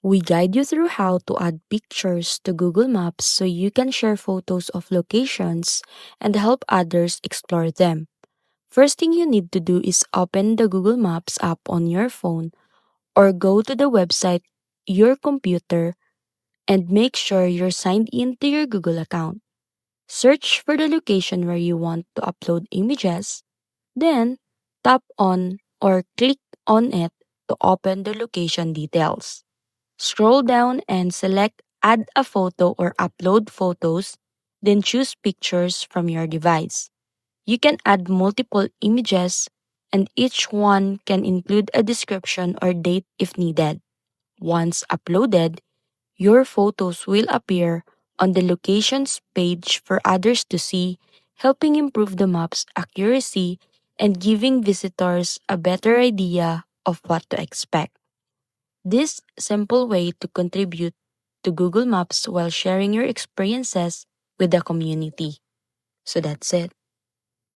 We guide you through how to add pictures to Google Maps so you can share photos of locations and help others explore them. First thing you need to do is open the Google Maps app on your phone or go to the website your computer and make sure you're signed in to your Google account. Search for the location where you want to upload images, then tap on or click on it to open the location details. Scroll down and select Add a photo or upload photos, then choose pictures from your device. You can add multiple images, and each one can include a description or date if needed. Once uploaded, your photos will appear on the locations page for others to see, helping improve the map's accuracy and giving visitors a better idea of what to expect. This simple way to contribute to Google Maps while sharing your experiences with the community. So that's it.